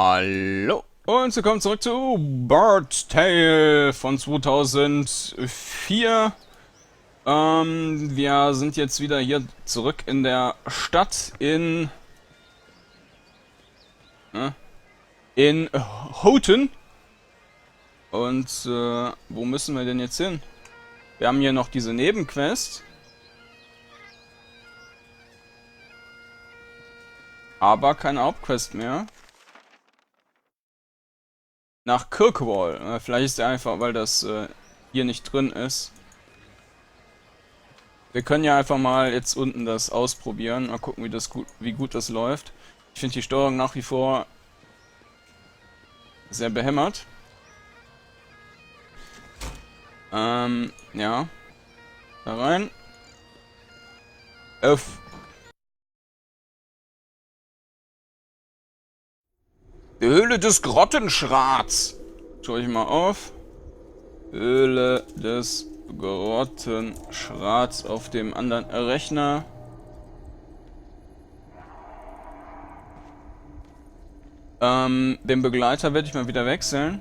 Hallo und willkommen zurück zu Teil von 2004. Wir sind jetzt wieder hier zurück in der Stadt in Houghton. Und wo müssen wir denn jetzt hin? Wir haben hier noch diese Nebenquest. Aber keine Hauptquest mehr. Nach Kirkwall. Vielleicht ist er einfach, weil das hier nicht drin ist. Wir können ja einfach mal jetzt unten das ausprobieren. Mal gucken, wie gut das läuft. Ich finde die Steuerung nach wie vor sehr behämmert. Ja. Da rein. F. Die Höhle des Grottenschrats. Schau ich mal auf. Höhle des Grottenschrats auf dem anderen Rechner. Den Begleiter werde ich mal wieder wechseln.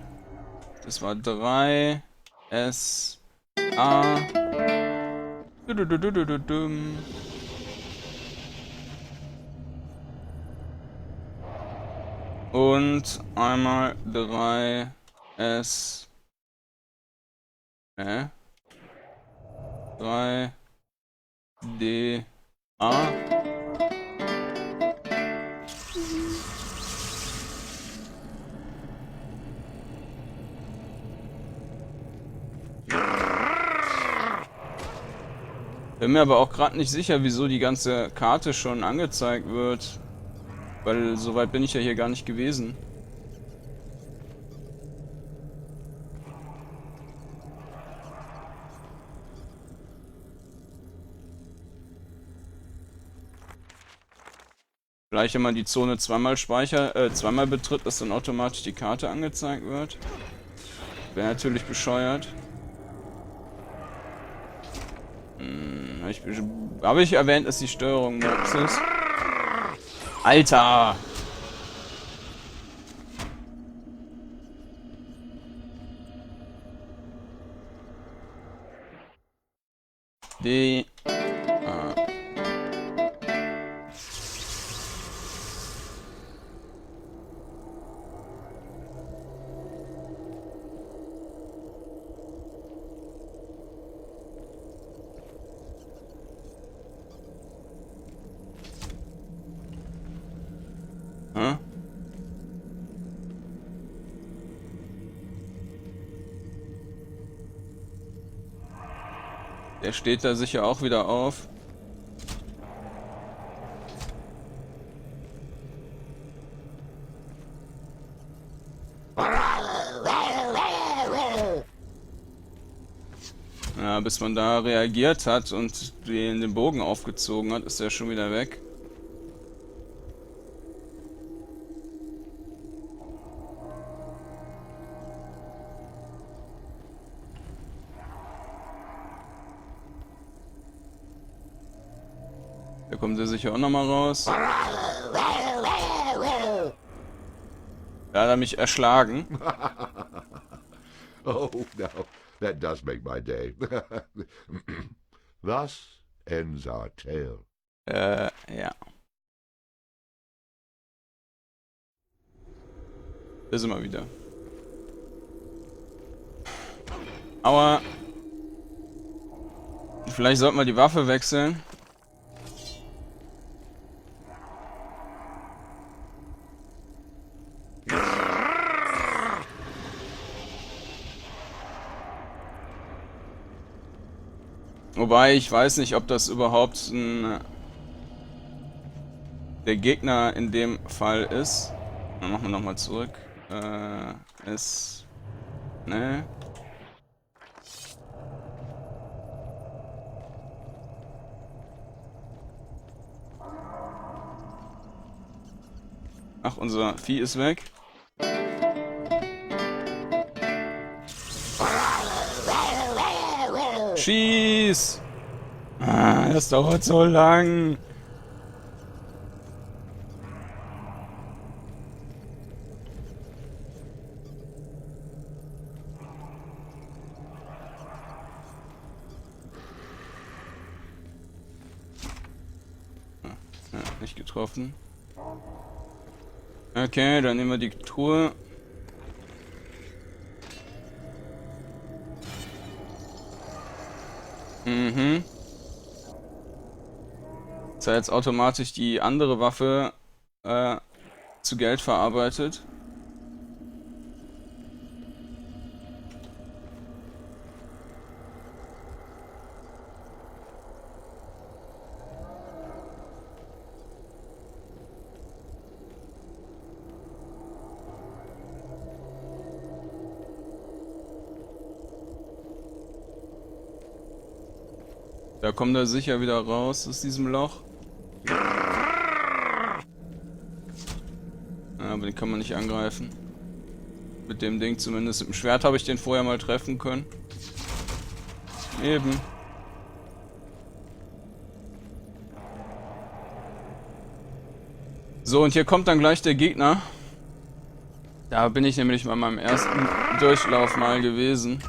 Das war 3 S A. Und einmal 3 S 3 D A. Bin mir aber auch gerade nicht sicher, wieso die ganze Karte schon angezeigt wird. Weil so weit bin ich ja hier gar nicht gewesen. Vielleicht, wenn man die Zone zweimal zweimal betritt, dass dann automatisch die Karte angezeigt wird. Wäre natürlich bescheuert. Habe ich erwähnt, dass die Steuerung Murks ist? Alter! Die... Der steht da sicher auch wieder auf. Ja, bis man da reagiert hat und den Bogen aufgezogen hat, ist er schon wieder weg. Da kommen sie sicher auch nochmal raus. Da hat er mich erschlagen. Oh, no, that does make my day. Thus ends our tale. Ja. Da sind wir wieder. Aber vielleicht sollten wir die Waffe wechseln. Wobei, ich weiß nicht, ob das überhaupt der Gegner in dem Fall ist. Dann machen wir nochmal zurück. Ne. Ach, unser Vieh ist weg. Schieß! Ah, das dauert so lang. getroffen. Okay, dann nehmen wir die Truhe. Mhm. Das hat jetzt automatisch die andere Waffe zu Geld verarbeitet. Da kommt er sicher wieder raus aus diesem Loch. Ja, aber den kann man nicht angreifen. Mit dem Ding zumindest. Mit dem Schwert habe ich den vorher mal treffen können. Eben. So, und hier kommt dann gleich der Gegner. Da bin ich nämlich bei meinem ersten Durchlauf mal gewesen.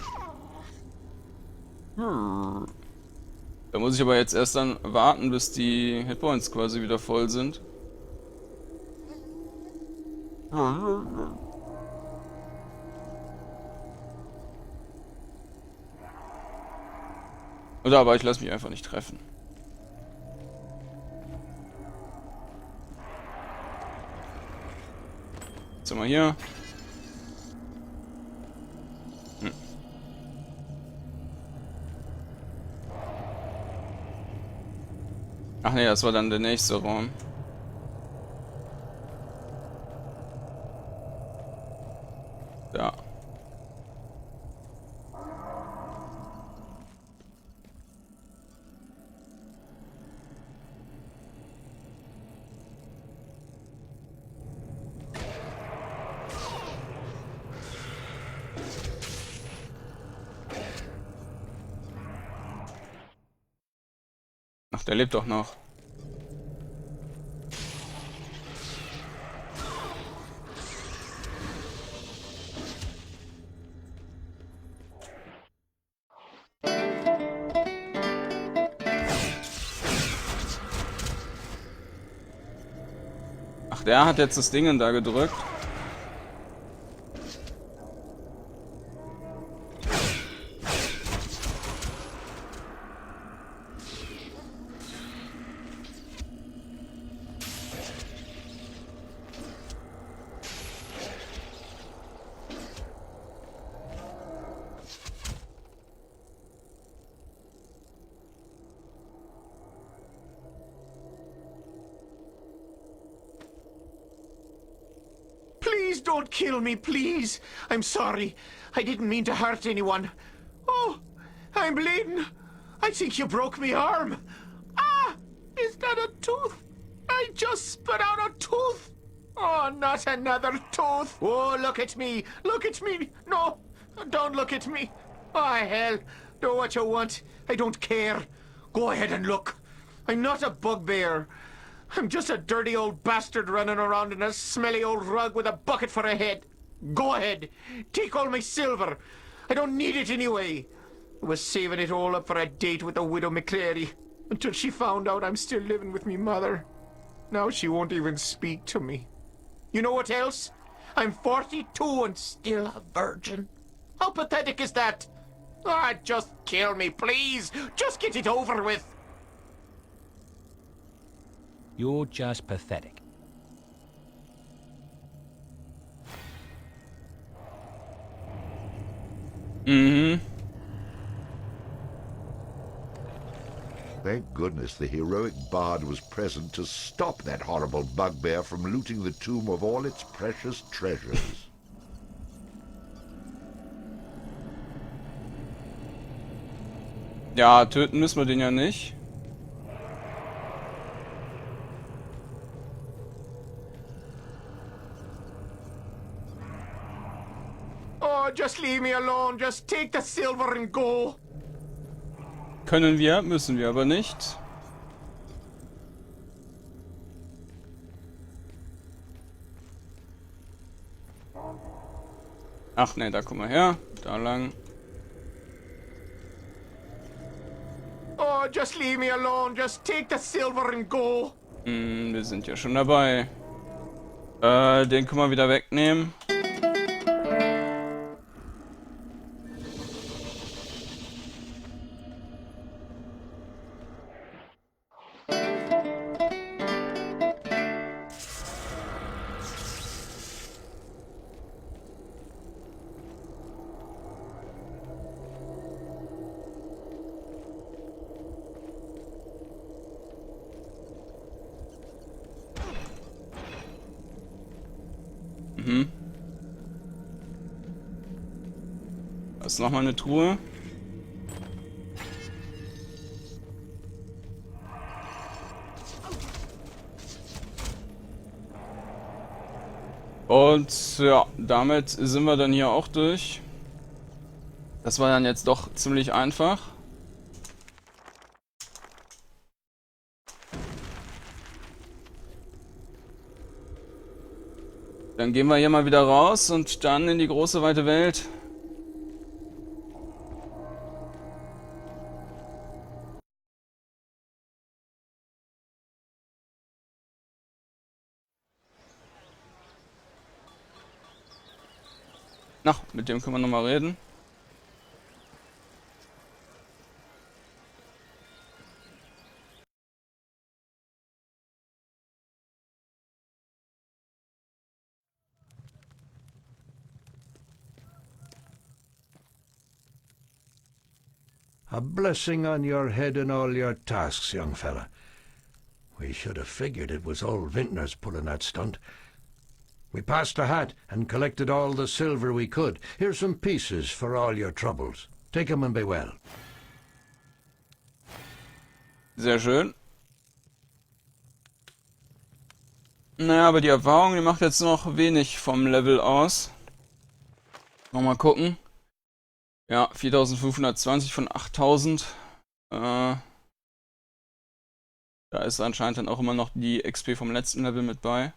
Da muss ich aber jetzt erst dann warten, bis die Hitpoints quasi wieder voll sind. Oder aber ich lasse mich einfach nicht treffen. Jetzt sind wir hier. Ach nee, das war dann der nächste Raum. Ja. Ach, der lebt doch noch. Ach, der hat jetzt das Ding da gedrückt. Please don't kill me, please. I'm sorry. I didn't mean to hurt anyone. Oh, I'm bleeding. I think you broke my arm. Ah, is that a tooth? I just spit out a tooth. Oh, not another tooth. Oh, look at me. Look at me. No, don't look at me. Oh, hell. Do what you want. I don't care. Go ahead and look. I'm not a bugbear. I'm just a dirty old bastard running around in a smelly old rug with a bucket for a head. Go ahead. Take all my silver. I don't need it anyway. I was saving it all up for a date with the widow McClary until she found out I'm still living with me mother. Now she won't even speak to me. You know what else? I'm 42 and still a virgin. How pathetic is that? Ah, just kill me, please. Just get it over with. You're just pathetic. Mhm. Thank goodness the heroic bard was present to stop that horrible bugbear from looting the tomb of all its precious treasures. Ja, töten müssen wir den ja nicht. Oh, just leave me alone. Just take the silver and go. Können wir, müssen wir aber nicht. Ach ne, da kommen wir her. Da lang. Oh, just leave me alone. Just take the silver and go. Wir sind ja schon dabei. Den können wir wieder wegnehmen. Da ist nochmal eine Truhe. Und ja, damit sind wir dann hier auch durch. Das war dann jetzt doch ziemlich einfach. Dann gehen wir hier mal wieder raus und dann in die große weite Welt. Na, mit dem können wir nochmal reden. A blessing on your head and all your tasks, young fella. We should have figured it was old Vintners pulling that stunt. We passed the hat and collected all the silver we could. Here's some pieces for all your troubles. Take 'em and be well. Sehr schön. Naja, aber die Erfahrung, die macht jetzt noch wenig vom Level aus. Nochmal gucken. Ja, 4520 von 8000. Da ist anscheinend dann auch immer noch die XP vom letzten Level mit bei.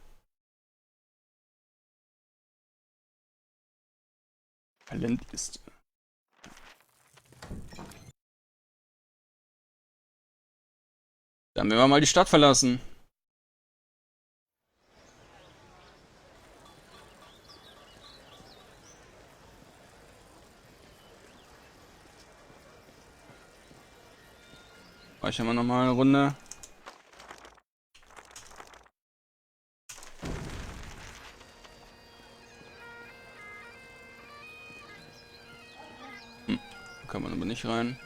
Talentliste. Dann werden wir mal die Stadt verlassen. Speichern wir nochmal eine Runde. Da kann man aber nicht rein.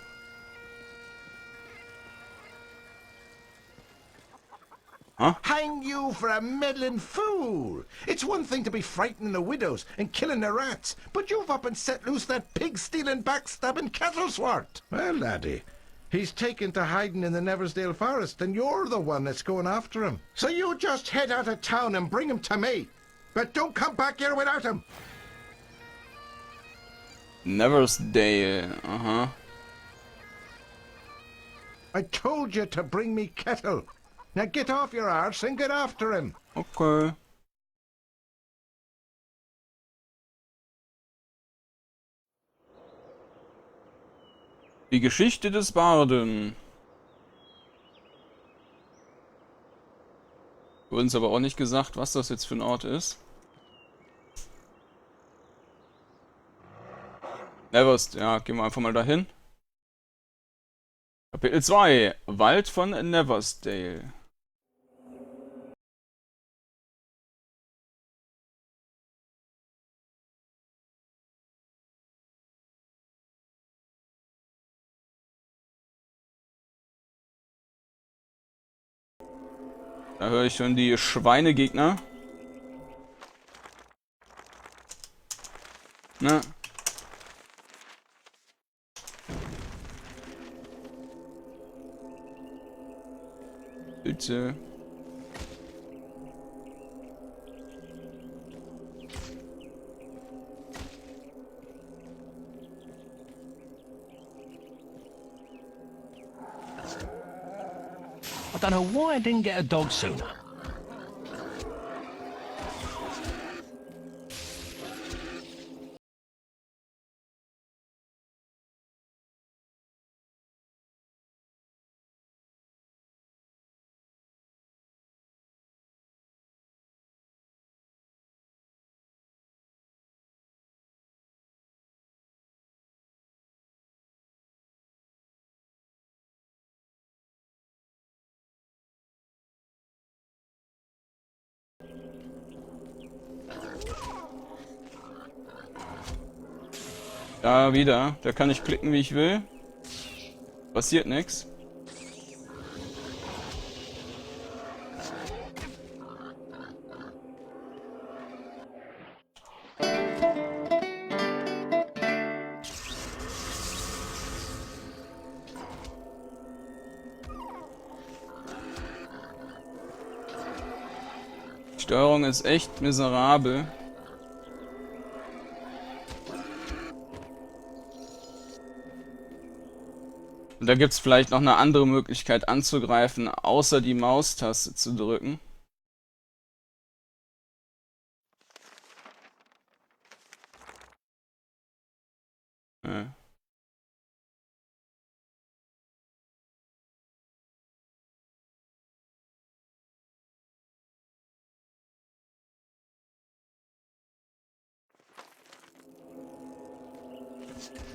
Hang you for a meddling fool! It's one thing to be frightening the widows and killing the rats, but you've up and set loose that pig-stealing, backstabbing Kettleswort. Well, laddie, he's taken to hiding in the Nevesdale forest, and you're the one that's going after him. So you just head out of town and bring him to me. But don't come back here without him. Nevesdale, aha. I told you to bring me Kettle. Now get off your arse and get after him. Okay. Die Geschichte des Barden. Wurde uns aber auch nicht gesagt, was das jetzt für ein Ort ist. Nevesdale, ja, gehen wir einfach mal dahin. Kapitel 2. Wald von Nevesdale. Da höre ich schon die Schweinegegner. Na. Bitte. I don't know why I didn't get a dog sooner. Da wieder. Da kann ich klicken, wie ich will. Passiert nichts. Die Steuerung ist echt miserabel. Und da gibt es vielleicht noch eine andere Möglichkeit anzugreifen, außer die Maustaste zu drücken. Ja.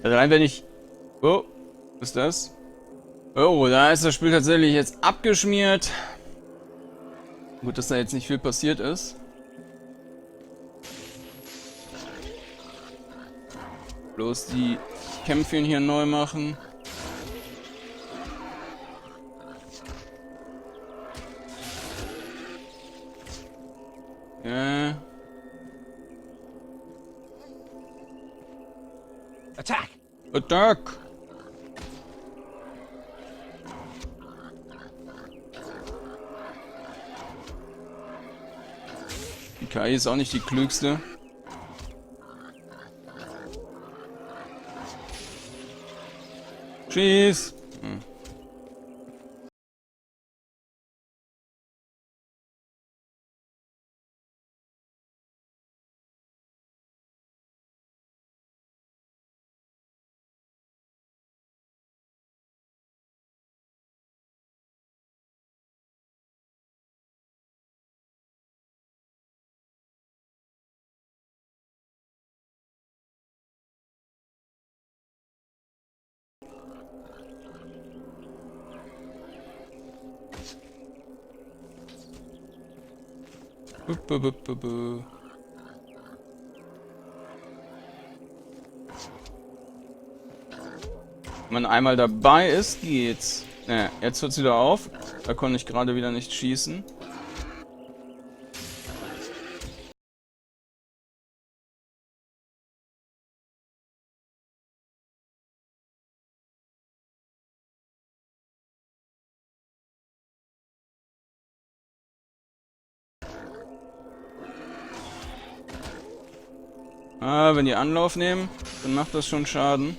Also rein wenn ich... Oh, was ist das? Oh, da ist das Spiel tatsächlich jetzt abgeschmiert. Gut, dass da jetzt nicht viel passiert ist. Bloß die Kämpfchen hier neu machen. Ja. Attack! Attack! Die KI ist auch nicht die klügste. Schieß! Hm. Bup, bup, bup, bup, bup. Wenn man einmal dabei ist, geht's. Ne, jetzt hört's wieder auf. Da konnte ich gerade wieder nicht schießen. Ah, wenn die Anlauf nehmen, dann macht das schon Schaden.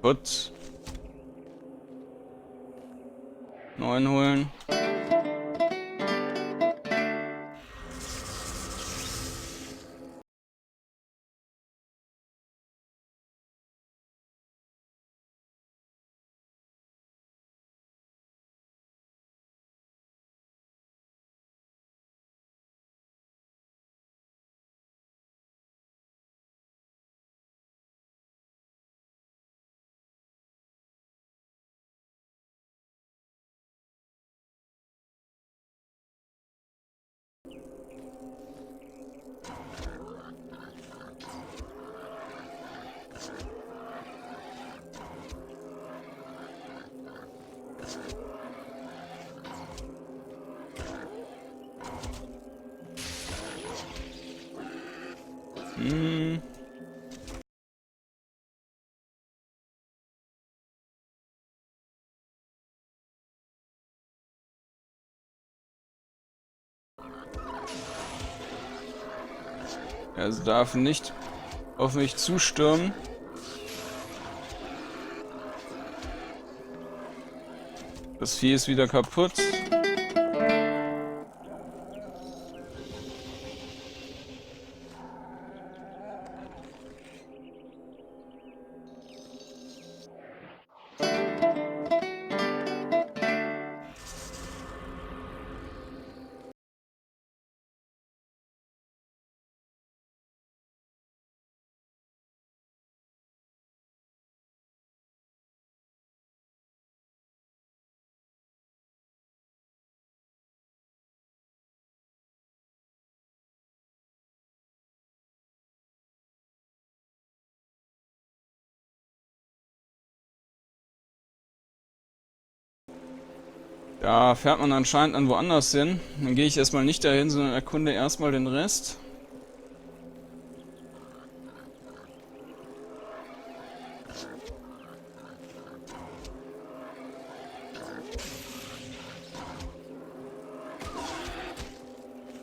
Gut. 9 holen. Hm. Er darf nicht auf mich zustürmen. Das Vieh ist wieder kaputt. Da fährt man anscheinend dann woanders hin. Dann gehe ich erstmal nicht dahin, sondern erkunde erstmal den Rest.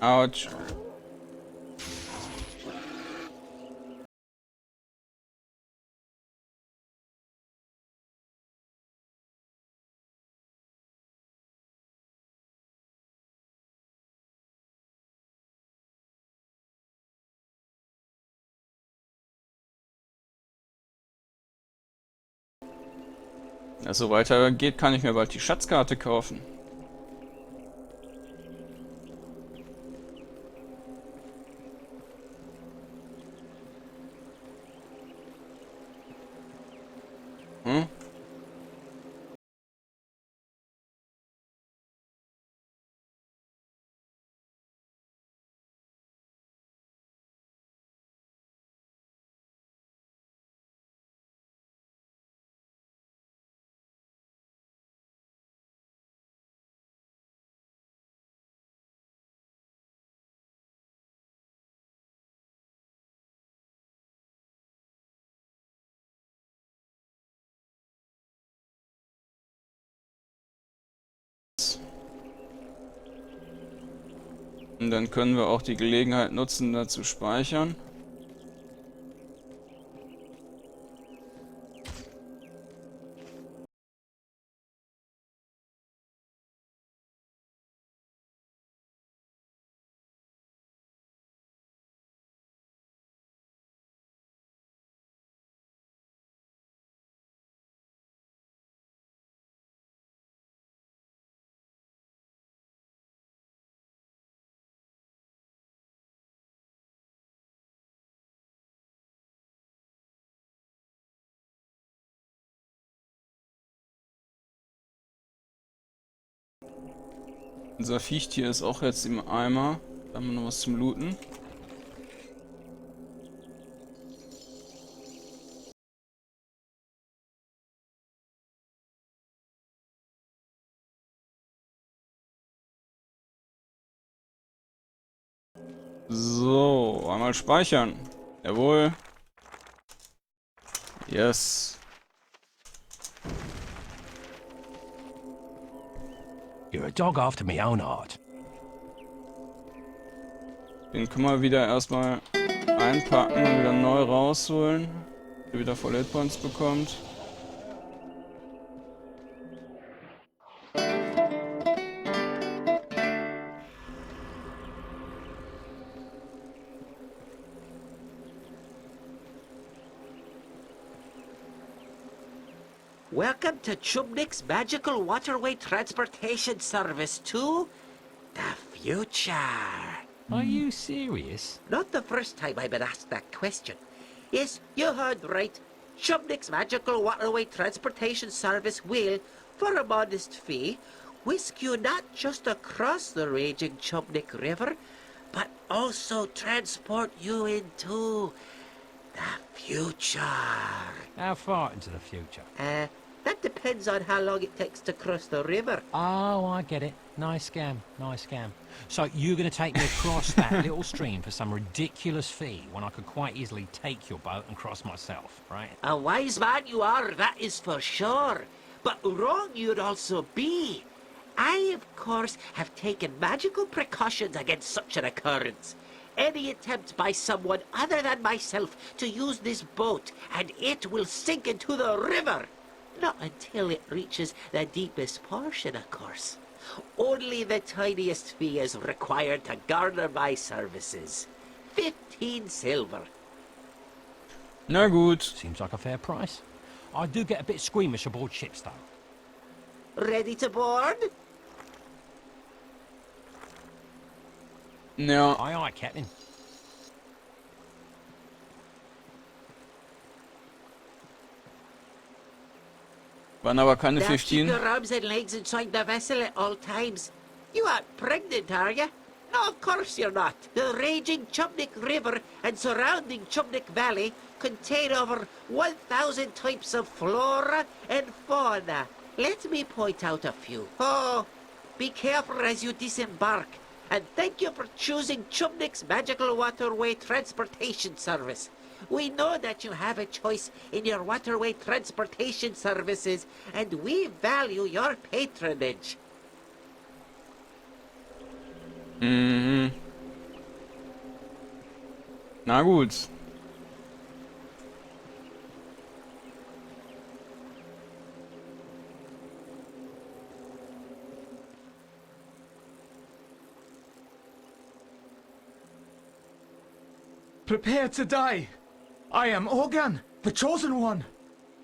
Autsch. Ja, so weiter geht, kann ich mir bald die Schatzkarte kaufen. Hm? Und dann können wir auch die Gelegenheit nutzen, da zu speichern. Unser Viech hier ist auch jetzt im Eimer. Da haben wir noch was zum Looten. So, einmal speichern. Jawohl. Yes. You're a dog after me own heart. Den können wir wieder erstmal einpacken und wieder neu rausholen. Der wieder voll Hitpoints bekommt. Welcome to Chubnik's Magical Waterway Transportation Service to the future. Are you serious? Not the first time I've been asked that question. Yes, you heard right. Chubnik's Magical Waterway Transportation Service will, for a modest fee, whisk you not just across the raging Chubnik River, but also transport you into the future. How far into the future? That depends on how long it takes to cross the river. Oh, I get it. Nice scam, nice scam. So you're going to take me across that little stream for some ridiculous fee when I could quite easily take your boat and cross myself, right? A wise man you are, that is for sure. But wrong you'd also be. I, of course, have taken magical precautions against such an occurrence. Any attempt by someone other than myself to use this boat, and it will sink into the river. Not until it reaches the deepest portion, of course. Only the tiniest fee is required to garner my services. 15 silver. Na gut. Seems like a fair price. I do get a bit squeamish aboard ships, though. Ready to board? Ja. Aye, aye, Captain. Waren aber keine Now, keep 15. your arms and legs inside the vessel at all times. You aren't pregnant, are you? No, of course you're not. The raging Chubnik River and surrounding Chubnik Valley contain over 1,000 types of flora and fauna. Let me point out a few. Oh, Be careful as you disembark, and thank you for choosing Chumnik's Magical Waterway Transportation Service. We know that you have a choice in your waterway transportation services, and we value your patronage. Mhm. Na gut. Prepare to die. I am Organ, the Chosen One.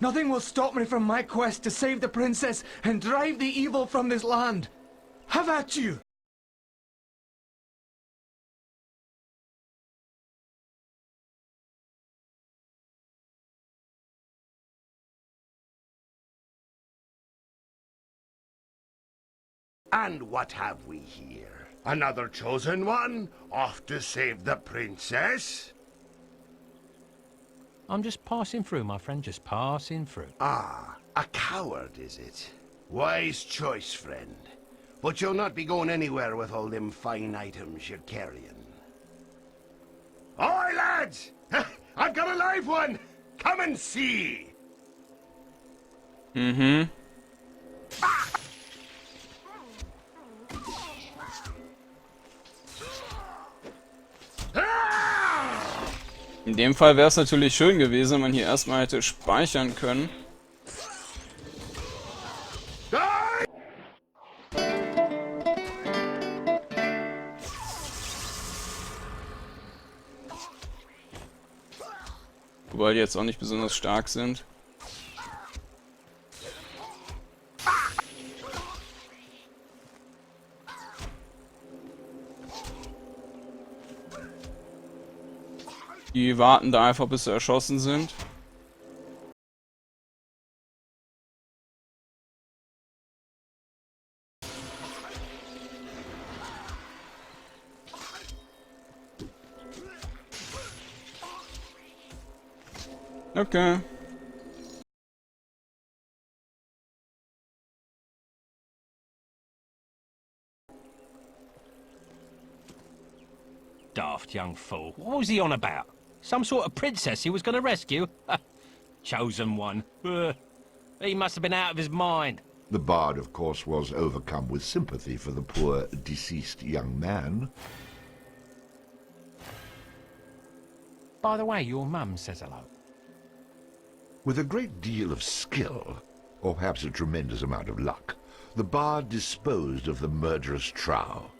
Nothing will stop me from my quest to save the princess and drive the evil from this land. Have at you! And what have we here? Another chosen one? Off to save the princess? I'm just passing through, my friend, just passing through. Ah, a coward, is it? Wise choice, friend. But you'll not be going anywhere with all them fine items you're carrying. Oi, lads! I've got a live one! Come and see! Mhm. In dem Fall wäre es natürlich schön gewesen, wenn man hier erstmal hätte speichern können. Wobei die jetzt auch nicht besonders stark sind. Die warten da einfach, bis sie erschossen sind. Okay. Daft young fool. What was he on about? Some sort of princess he was going to rescue? Chosen one. He must have been out of his mind. The bard, of course, was overcome with sympathy for the poor, deceased young man. By the way, your mum says hello. With a great deal of skill, or perhaps a tremendous amount of luck, the bard disposed of the murderous trow.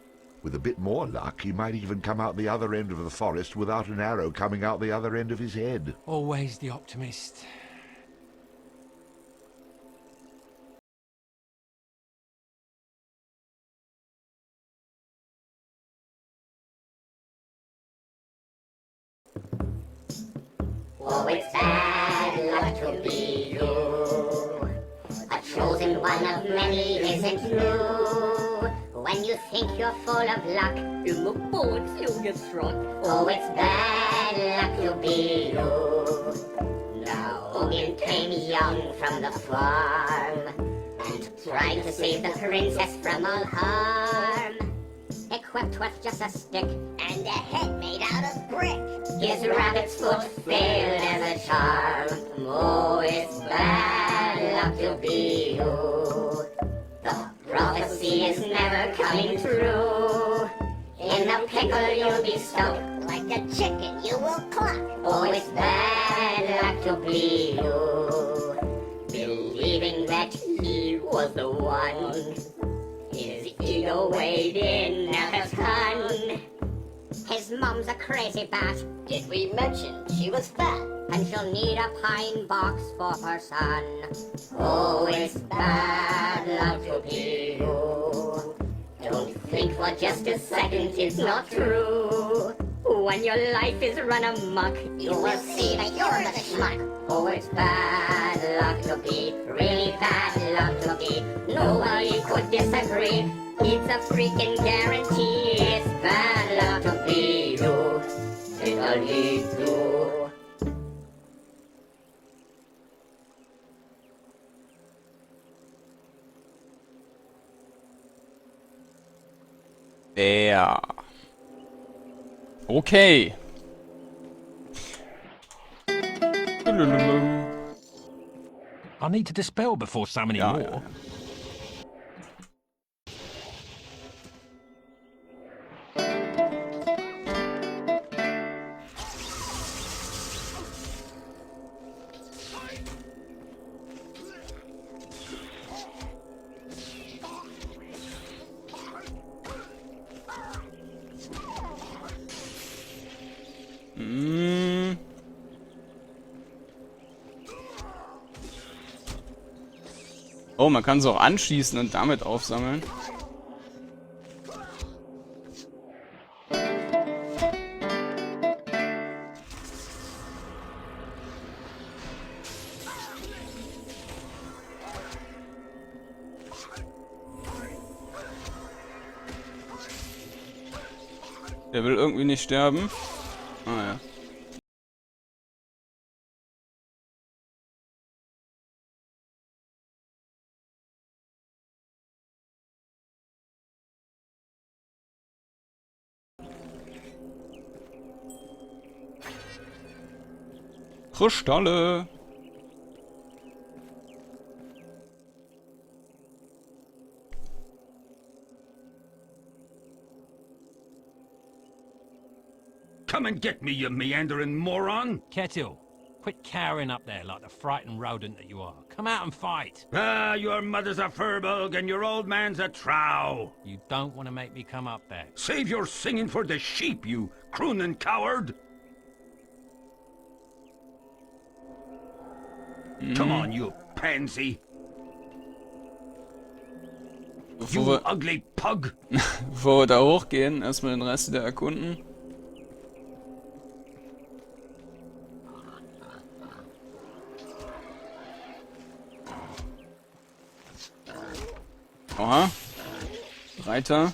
With a bit more luck, he might even come out the other end of the forest without an arrow coming out the other end of his head. Always the optimist. Oh, it's bad luck to be you. A chosen one of many isn't you. When you think you're full of luck, you look forward to your throat. Oh, it's bad luck to be you. Now, Owen came young from the farm and tried to save the princess from all harm. Equipped with just a stick and a head made out of brick. His rabbit's foot failed as a charm. Oh, it's bad luck to be you. The prophecy is never coming true. In a pickle you'll be stuck. Like a chicken you will cluck. Oh, it's bad luck to be you. Believing that he was the one. His ego weighed in at a ton. His mom's a crazy bat. Did we mention she was fat? And she'll need a pine box for her son. Oh, it's bad luck to be you. Don't think for just a second it's not true. When your life is run amok, you will see that you're the schmuck. Oh, it's bad luck to be, really bad luck to be. Nobody could disagree. It's a freaking guarantee. It's bad luck to be you. It'll lead to. Ja. Okay. I need to dispel before summoning Ja, more. ja, ja. Hm. Oh, man kann es auch anschießen und damit aufsammeln. Der will irgendwie nicht sterben. Ah ja. Kristalle. Come and get me, you meandering moron! Kettle, quit cowering up there like the frightened rodent that you are. Come out and fight. Ah, your mother's a furbug and your old man's a trow. You don't want to make me come up there. Save your singing for the sheep, you crooning coward! Come on, you pansy! Bevor You wir, ugly pug! bevor wir da hochgehen, erstmal den Rest wieder erkunden. Oha. Reiter.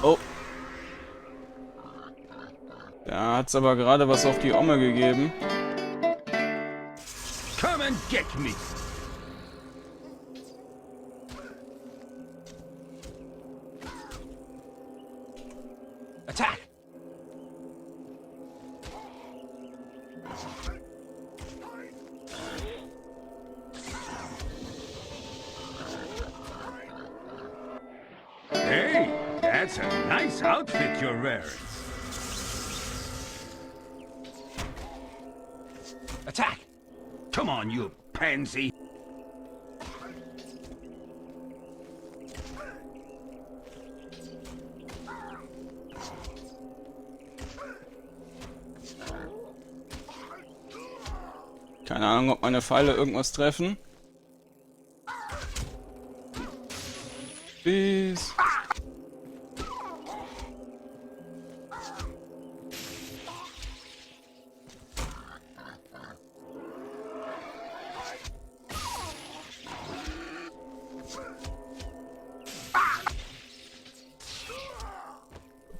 Oh. Da hat's aber gerade was auf die Omme gegeben. Come and get me! Attack! Hey, that's a nice outfit you're wearing. Attack! Come on, you pansy! Keine Ahnung, ob meine Pfeile irgendwas treffen. Bis.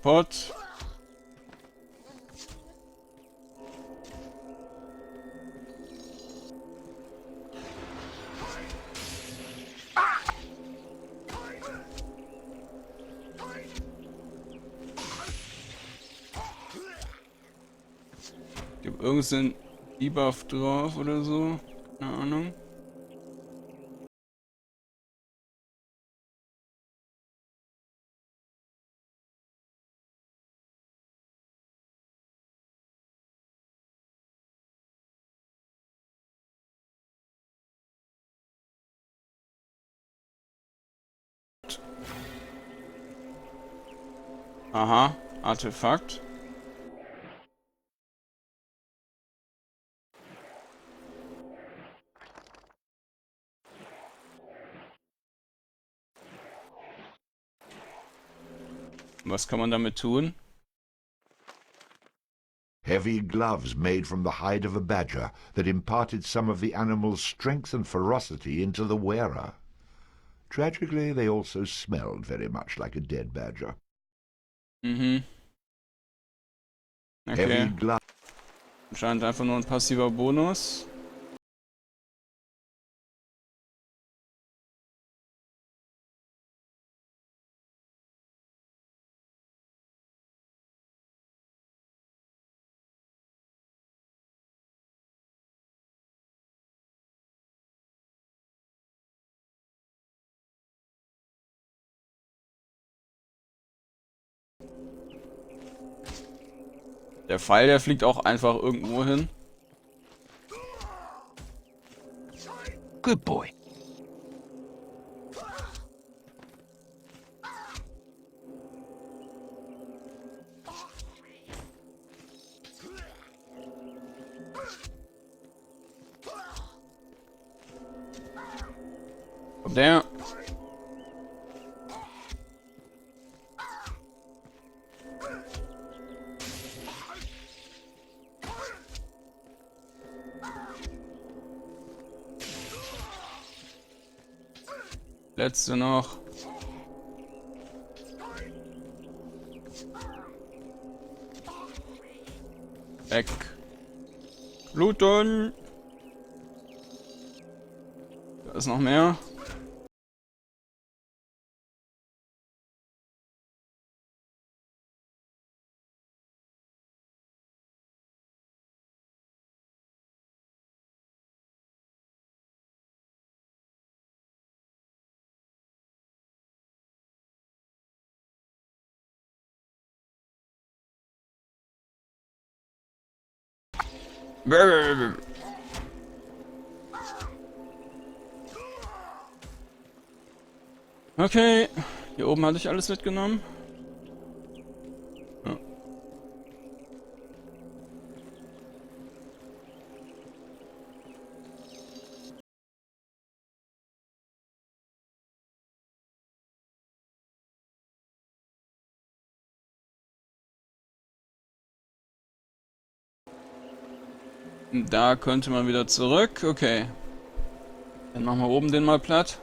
Kaputt. Gibt irgendeinen Debuff drauf oder so? Keine Ahnung. Aha, Artefakt. Was kann man damit tun? Heavy gloves made from the hide of a badger that imparted some of the animal's strength and ferocity into the wearer. Tragically, they also smelled very much like a dead badger. Mhm. Heavy Okay. gloves. Anscheinend einfach nur ein passiver Bonus. Der Pfeil, der fliegt auch einfach irgendwo hin. Good boy. Kommt der. Letzte noch. Weg. Bluten. Da ist noch mehr. Okay, hier oben hatte ich alles mitgenommen. Ja. Da könnte man wieder zurück. Okay. Dann machen wir oben den mal platt.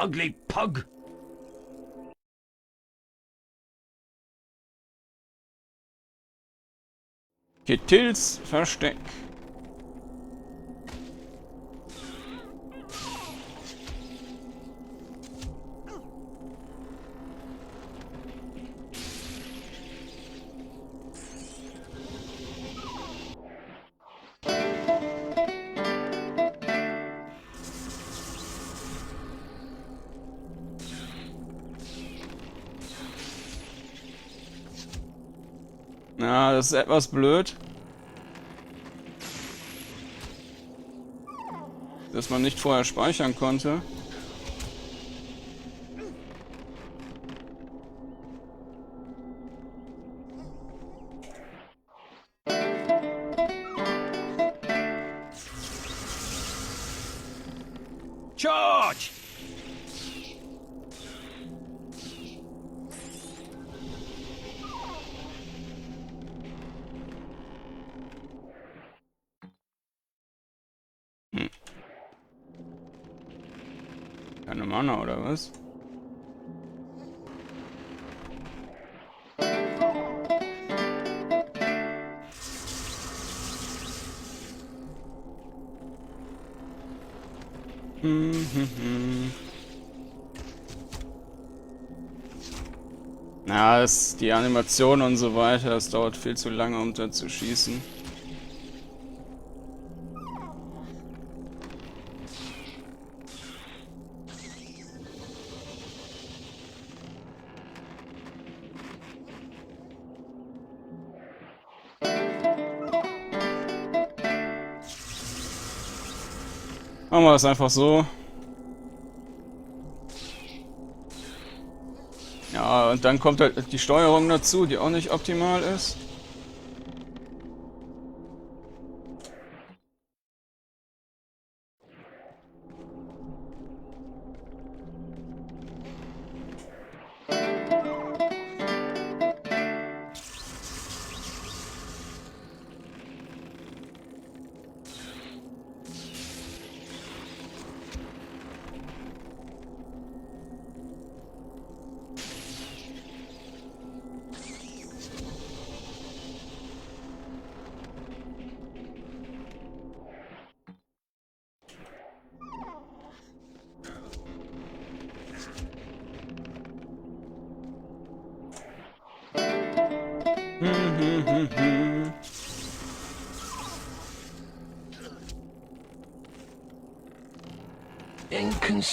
Ugly pug! Ketills Versteck. Ja, das ist etwas blöd. Dass man nicht vorher speichern konnte. Charge! Keine Mana oder was? Na, die Animation und so weiter, das dauert viel zu lange, um da zu schießen. Machen wir das einfach so. Ja, und dann kommt halt die Steuerung dazu, die auch nicht optimal ist.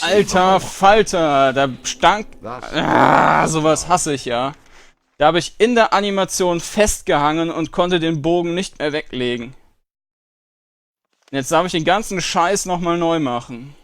Alter Falter, da stank... sowas hasse ich ja. Da habe ich in der Animation festgehangen und konnte den Bogen nicht mehr weglegen. Jetzt darf ich den ganzen Scheiß nochmal neu machen.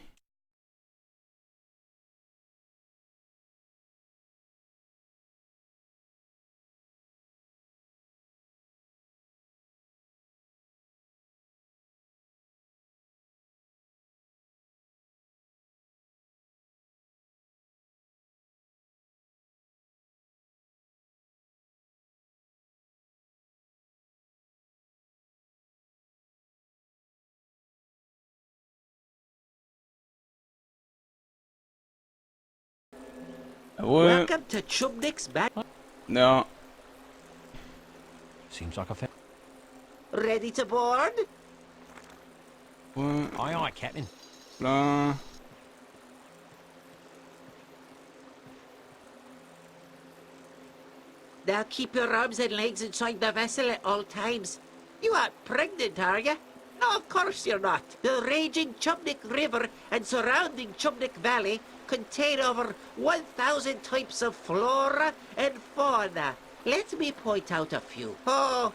Jawohl. Welcome to Chubnik's back. Ja. Seems like I found... Ready to board? Aye, aye, Captain. Bla. Now keep your arms and legs inside the vessel at all times. You aren't pregnant, are you? No, of course you're not. The raging Chubnik River and surrounding Chubnik Valley contain over 1,000 types of flora and fauna. Let me point out a few. Oh,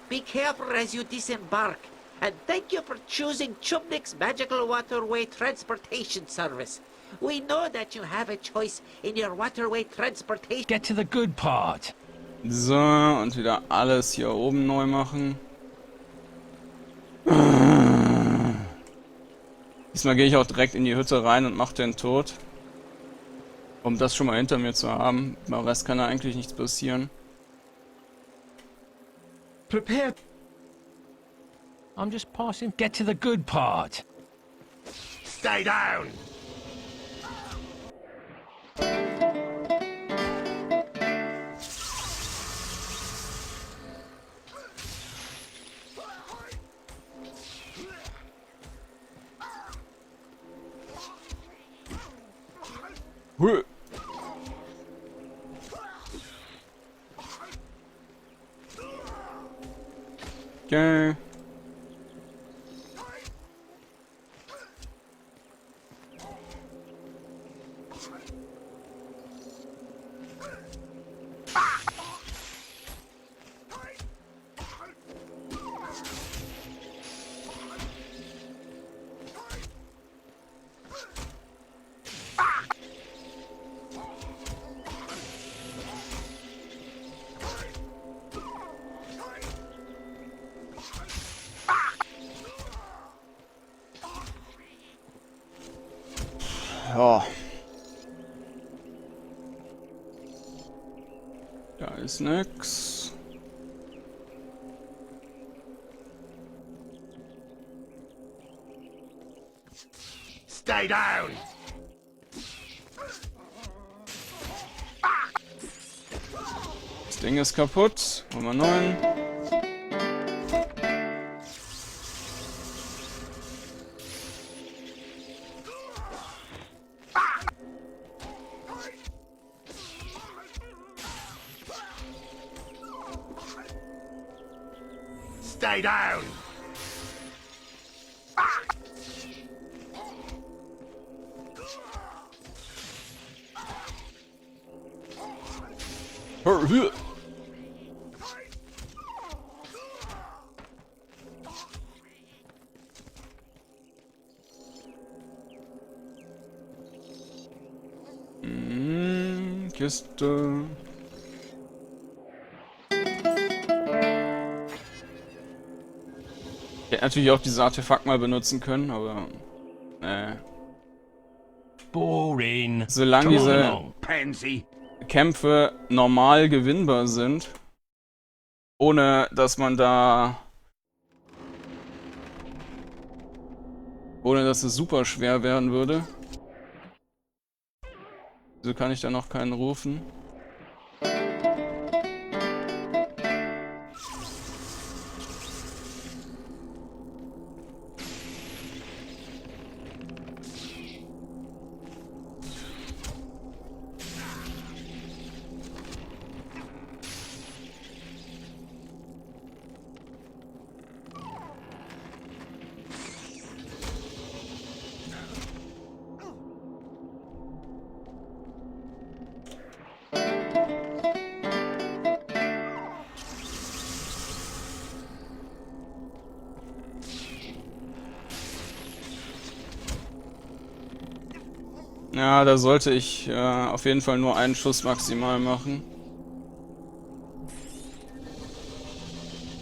be careful as you disembark. And thank you for choosing Chubnik's magical waterway transportation service. We know that you have a choice in your waterway transportation. Get to the good part. So, und wieder alles hier oben neu machen. Diesmal gehe ich auch direkt in die Hütte rein und mache den tot. Um das schon mal hinter mir zu haben. Beim Rest kann da eigentlich nichts passieren. Prepare. I'm just passing. Get to the good part. Stay down! Huh. Okay. Ja. Da ist nix. Stay down! Das Ding ist kaputt. Nummer 9. Stay down! Kiste. Ich hätte natürlich auch dieses Artefakt mal benutzen können, aber... Boring. Solange Come on diese along. Pansy! Kämpfe normal gewinnbar sind, ohne dass man da... Ohne dass es super schwer werden würde. So kann ich da noch keinen rufen. Ja, da sollte ich auf jeden Fall nur einen Schuss maximal machen.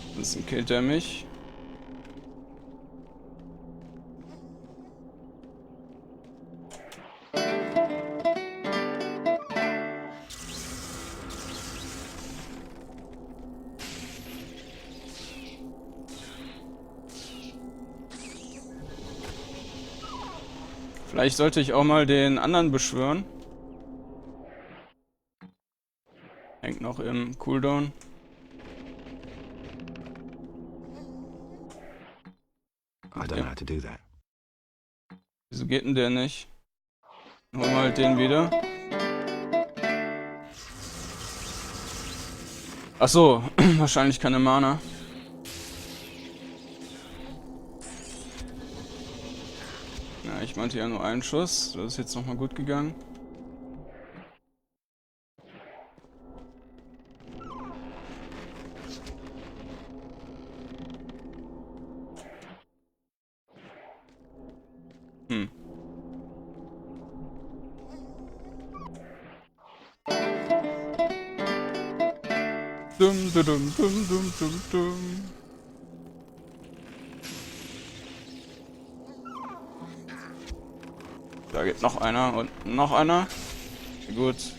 Ansonsten killt er mich. Vielleicht sollte ich auch mal den anderen beschwören. Hängt noch im Cooldown. I don't know how to do that. Wieso geht denn der nicht? Holen wir halt den wieder. Ach so, wahrscheinlich keine Mana. Ja, ich meinte ja nur einen Schuss. Das ist jetzt nochmal gut gegangen. Dum, dum, dum, dum, dum, dum, dum. Da geht noch einer und noch einer. Gut.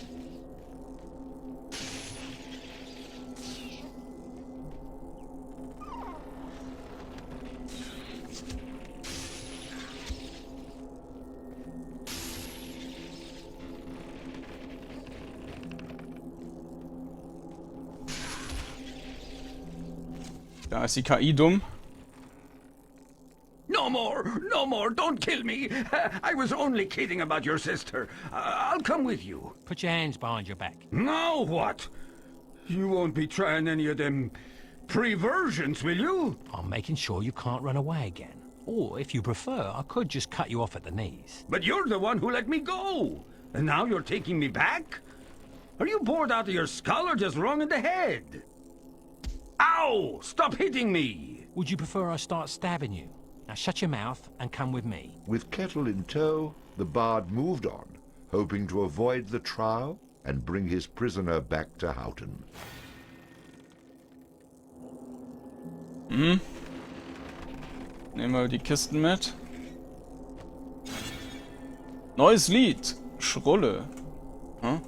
Da ist die KI dumm. No more, don't kill me. I was only kidding about your sister. I'll come with you. Put your hands behind your back. Now what? You won't be trying any of them perversions, will you? I'm making sure you can't run away again. Or, if you prefer, I could just cut you off at the knees. But you're the one who let me go. And now you're taking me back? Are you bored out of your skull or just wrong in the head? Ow! Stop hitting me! Would you prefer I start stabbing you? Now shut your mouth and come with me. With Kettle in tow, the bard moved on, hoping to avoid the trial and bring his prisoner back to Houghton. Nehmen wir die Kisten mit. Neues Lied. Schule. Hm?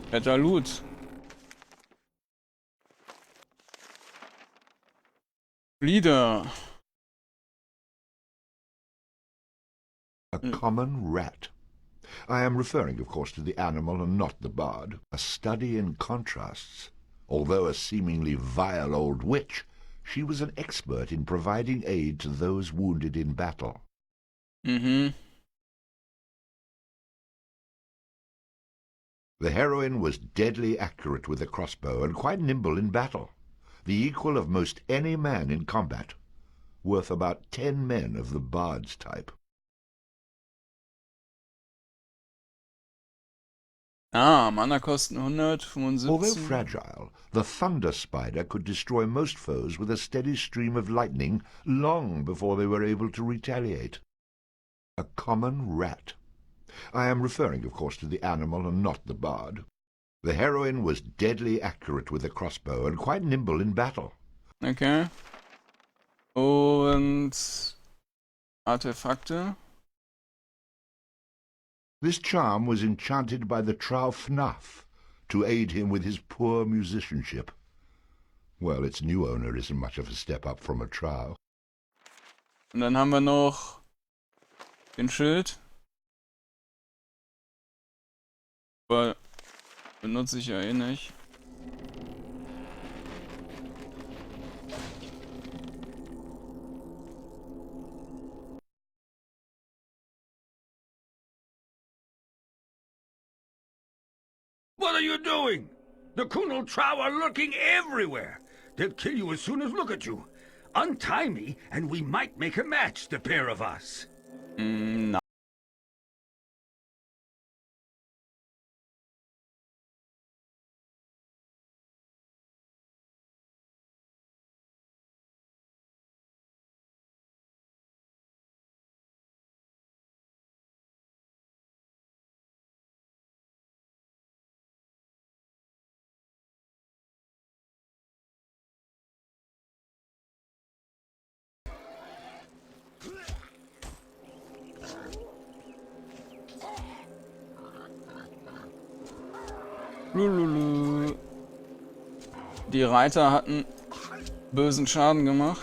Fetter Loot. Lieder. A common rat. I am referring, of course, to the animal and not the bard. A study in contrasts. Although a seemingly vile old witch, she was an expert in providing aid to those wounded in battle. The heroine was deadly accurate with a crossbow and quite nimble in battle, the equal of most any man in combat, worth about 10 men of the bard's type. Ah, Mana kosten 175. Although fragile, the thunder spider could destroy most foes with a steady stream of lightning long before they were able to retaliate. A common rat. I am referring, of course, to the animal and not the bard. The heroine was deadly accurate with a crossbow and quite nimble in battle. Okay. Und Artefakte. This charm was enchanted by the Trow Fnaf to aid him with his poor musicianship. Well, its new owner isn't much of a step up from a Trow. Und dann haben wir noch den Schild. Aber benutze ich ja eh nicht. What are you doing? The Kunal Trow are lurking everywhere. They'll kill you as soon as look at you. Untie me, and we might make a match, the pair of us. Na. Lululu. Die Reiter hatten bösen Schaden gemacht.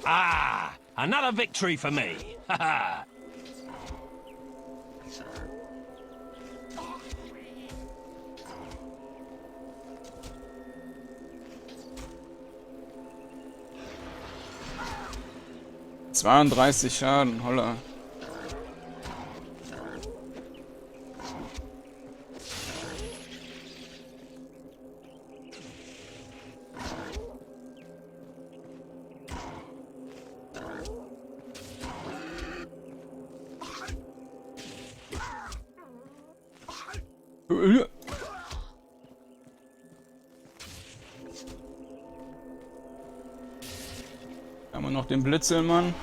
Ah, another victory for me. Haha. 32 Schaden, holla. Haben wir noch den Blitzelmann.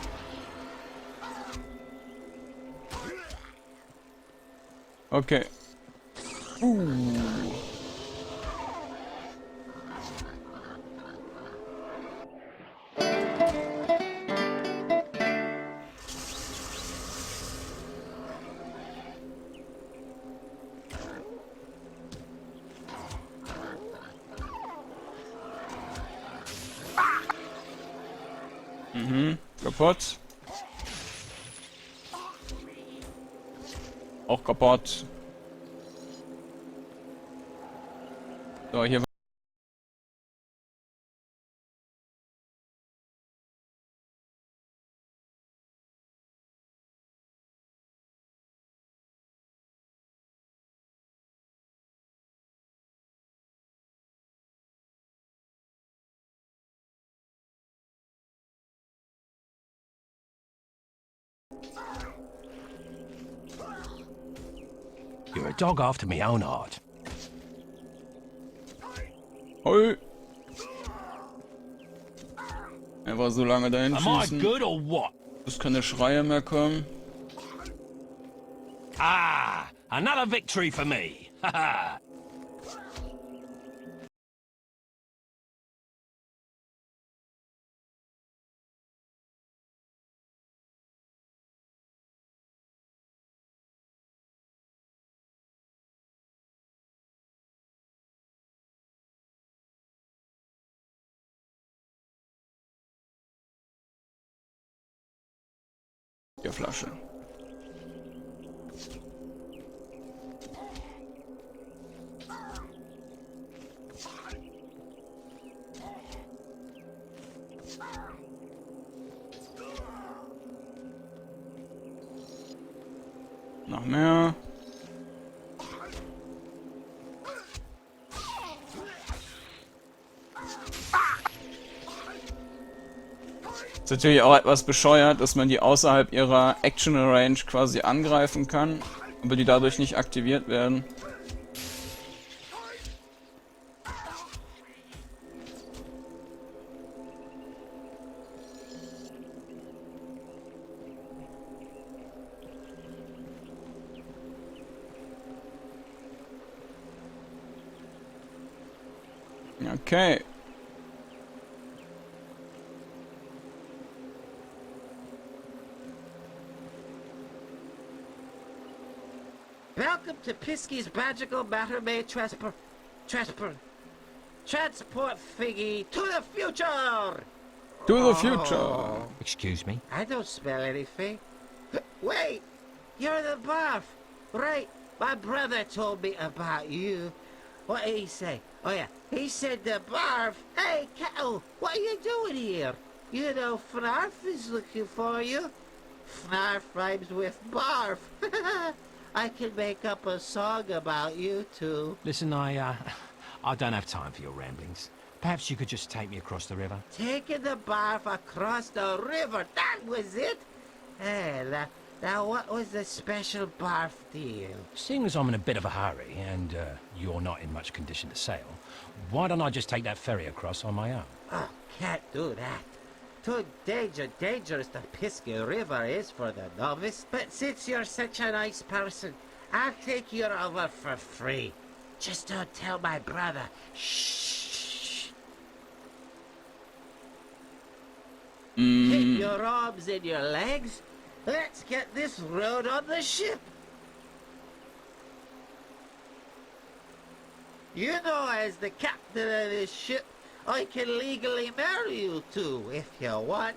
Okay. Kaputt. Auch kaputt. So, hier. You're a dog after me own heart. Hoi. Er war so lange dahin Am I schießen, good or what? bis keine Schreie mehr kommen. Ah, another victory for me. Haha. Der Flasche. Noch mehr. Ist natürlich auch etwas bescheuert, dass man die außerhalb ihrer Action Range quasi angreifen kann, aber die dadurch nicht aktiviert werden. Okay. Welcome to Pisky's magical matter-made transport thingy to the future! To the future. Excuse me? I don't smell anything. Wait! You're the barf! Right, my brother told me about you. What did he say? Oh yeah, he said the barf. Hey, Kettle, what are you doing here? You know Fnarf is looking for you. Fnarf rhymes with barf. I can make up a song about you two. Listen, I don't have time for your ramblings. Perhaps you could just take me across the river? Taking the barf across the river, that was it? Hey, now what was the special barf deal? Seeing as I'm in a bit of a hurry, and you're not in much condition to sail, why don't I just take that ferry across on my own? Oh, can't do that. Too dangerous the Pisky River is for the novice. But since you're such a nice person, I'll take you over for free. Just don't tell my brother. Shh. Keep your arms and your legs. Let's get this road on the ship. You know, as the captain of this ship, I can legally marry you too, if you want.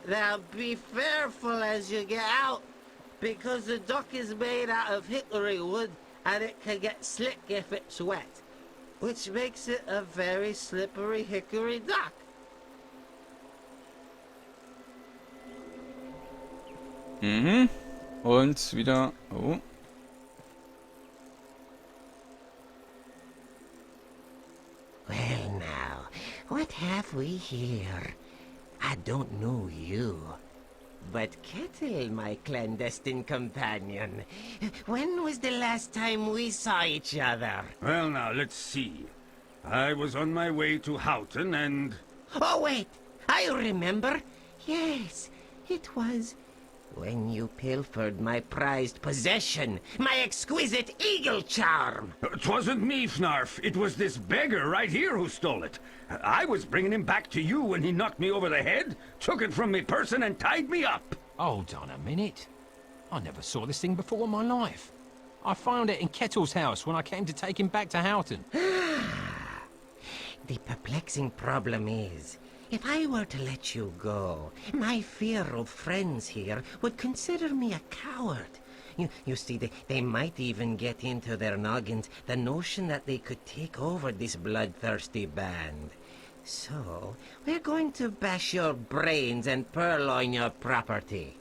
Now be careful as you get out, because the dock is made out of hickory wood, and it can get slick if it's wet, which makes it a very slippery hickory dock. Mhm. Und wieder... Oh. Well now, what have we here? I don't know you, but Kettle, my clandestine companion, when was the last time we saw each other? Well, now, let's see. I was on my way to Houghton and... Oh, wait! I remember! Yes, it was when you pilfered my prized possession, my exquisite eagle charm! 'Twasn't me, Fnarf. It was this beggar right here who stole it. I was bringing him back to you when he knocked me over the head, took it from me person and tied me up. Hold on a minute. I never saw this thing before in my life. I found it in Ketills' house when I came to take him back to Houghton. The perplexing problem is, if I were to let you go, my fear of friends here would consider me a coward. You see, they might even get into their noggins the notion that they could take over this bloodthirsty band. So, we're going to bash your brains and purloin your property.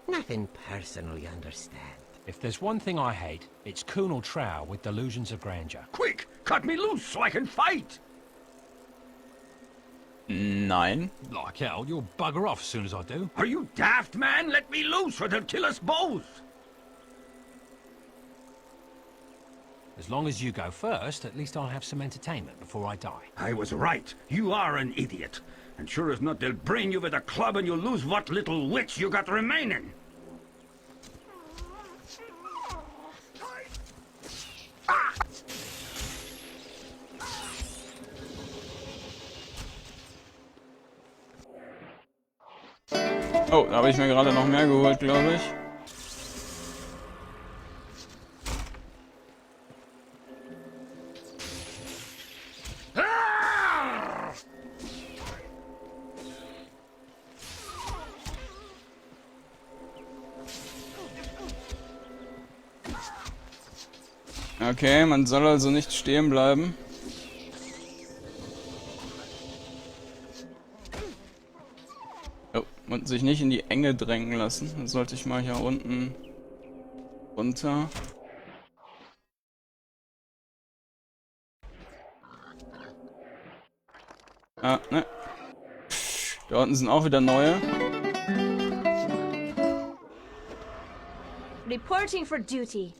Nothing personal, you understand. If there's one thing I hate, it's Colonel Trow with delusions of grandeur. Quick, cut me loose so I can fight. Nein. Like hell, you'll bugger off as soon as I do. Are you daft, man? Let me loose or they'll kill us both. As long as you go first, at least I'll have some entertainment before I die. I was right. You are an idiot. And sure as not, they'll brain you with a club and you'll lose what little wits you got remaining. Oh, da habe ich mir gerade noch mehr geholt, glaube ich. Okay, man soll also nicht stehen bleiben. Oh, und sich nicht in die Enge drängen lassen. Dann sollte ich mal hier unten runter. Ah, ne. Da unten sind auch wieder neue. Reporting for duty.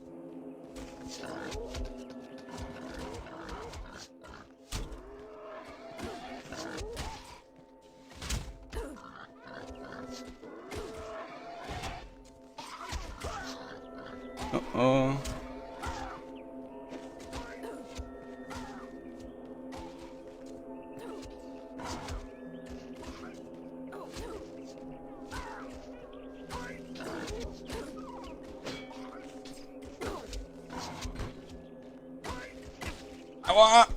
Oh. Aua!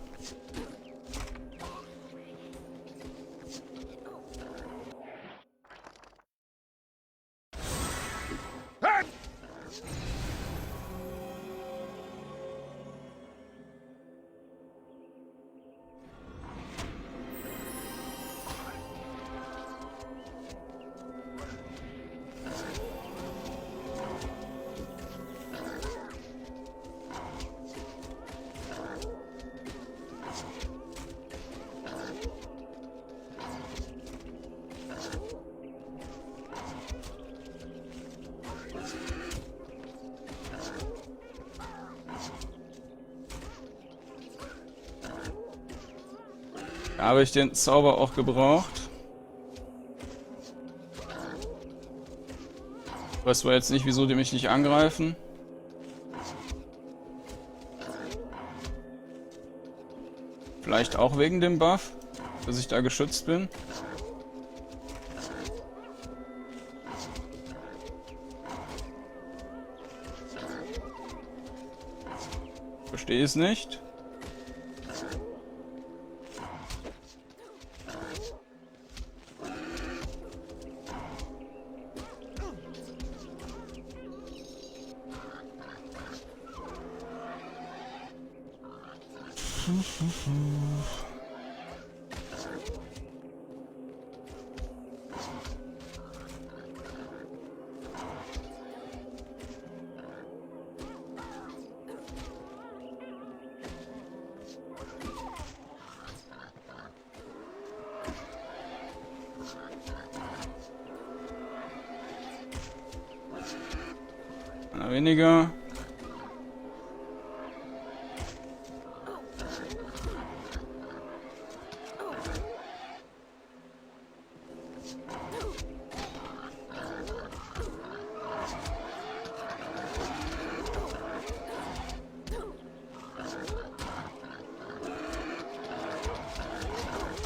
Da habe ich den Zauber auch gebraucht. Ich weiß zwar jetzt nicht, wieso die mich nicht angreifen. Vielleicht auch wegen dem Buff. dass ich da geschützt bin. Verstehe es nicht. Einer weniger.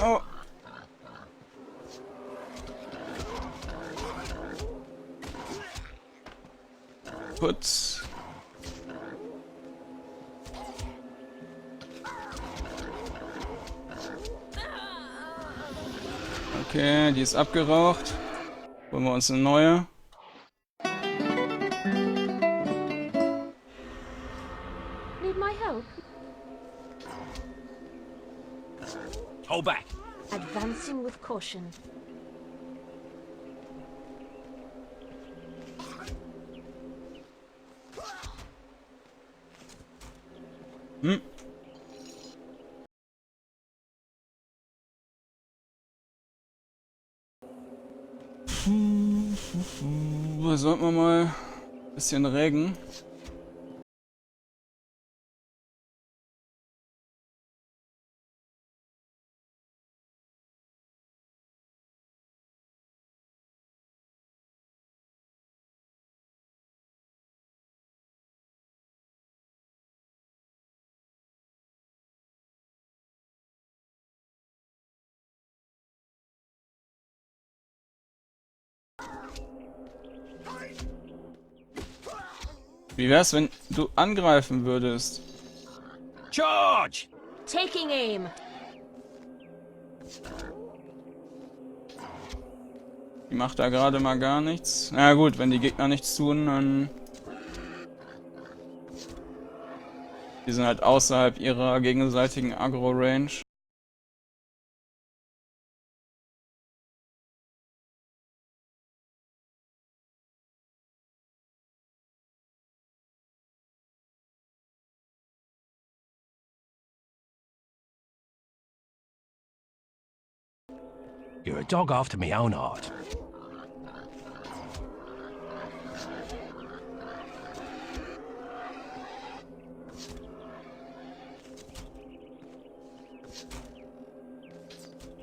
Oh. Putz. Okay, die ist abgeraucht. Holen wir uns eine neue. Need my help? Hold back. Advancing with caution. Hm. Sollten wir mal ein bisschen regen. Wie wär's, wenn du angreifen würdest? Charge! Taking aim. Die macht da gerade mal gar nichts. Na gut, wenn die Gegner nichts tun, dann... Die sind halt außerhalb ihrer gegenseitigen Agro-Range. You're a dog after me own heart.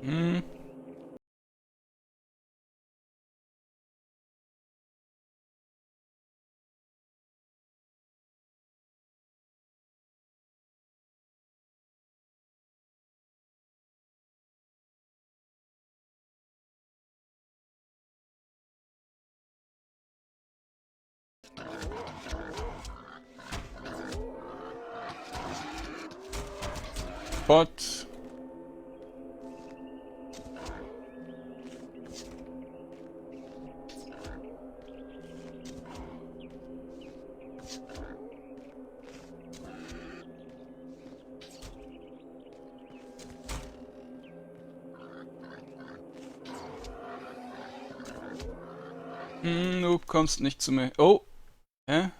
Hm. Bot. Du kommst nicht zu mir. Oh. Hä?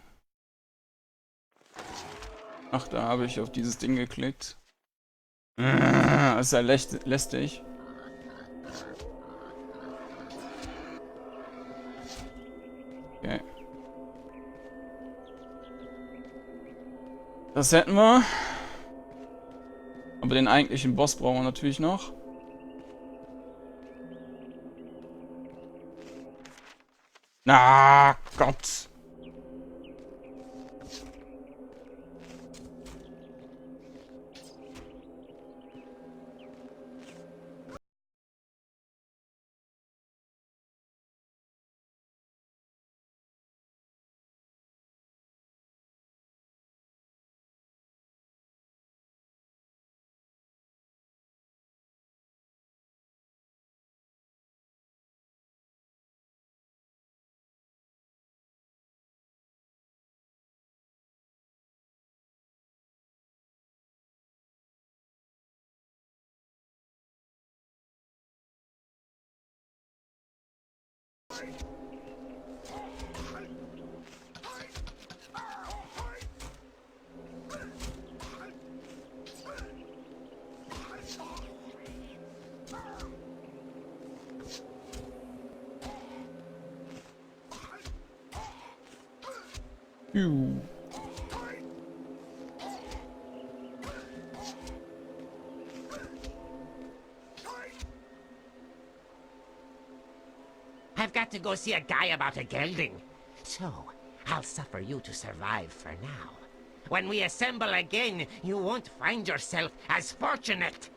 Ach, da habe ich auf dieses Ding geklickt. Das ist ja lästig. Okay. Das hätten wir. Aber den eigentlichen Boss brauchen wir natürlich noch. Na Gott. Juhu. I've got to go see a guy about a gelding. So, I'll suffer you to survive for now. When we assemble again, you won't find yourself as fortunate.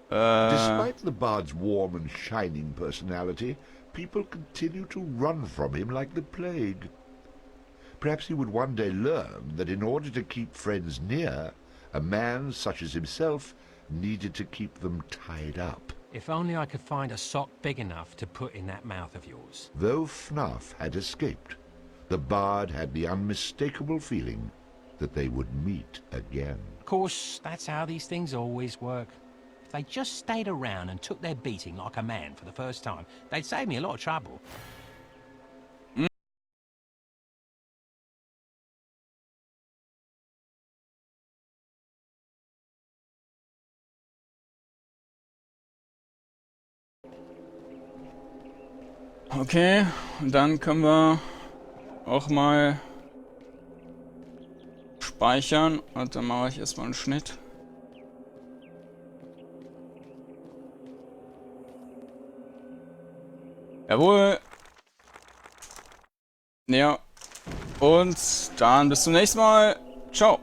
Despite the bard's warm and shining personality, people continue to run from him like the plague. Perhaps he would one day learn that in order to keep friends near, a man such as himself needed to keep them tied up. If only I could find a sock big enough to put in that mouth of yours. Though Fnaf had escaped, the bard had the unmistakable feeling that they would meet again. Of course, that's how these things always work. If they just stayed around and took their beating like a man for the first time, they'd save me a lot of trouble. Okay, und dann können wir auch mal speichern. Und dann mache ich erstmal einen Schnitt. Jawohl. Ja. Und dann bis zum nächsten Mal. Ciao.